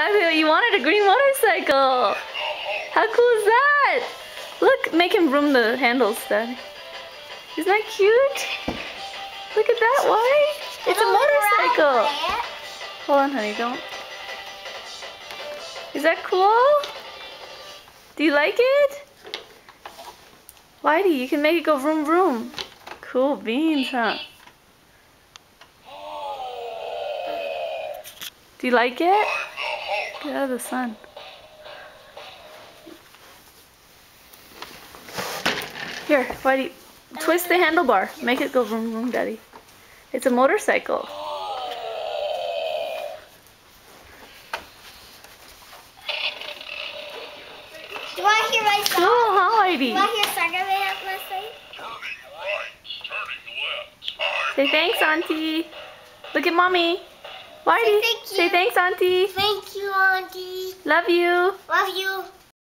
exactly what you wanted, a green motorcycle. How cool is that? Look, make him room the handles, Daddy. Isn't that cute? Look at that, why? It's a motorcycle. Hold on, honey, don't. Is that cool? Do you like it? Whitey, you can make it go vroom vroom. Cool beans, huh? Do you like it? Get out of the sun. Here, Whitey, twist the handlebar. Make it go vroom vroom, Daddy. It's a motorcycle. Do you want to hear my song? Cool, huh, Whitey? Do you want to hear a song I made up last night? Say thanks, Auntie. Look at Mommy. Whitey, Say thank you. Say thanks, Auntie. Thank you, Auntie. Love you. Love you.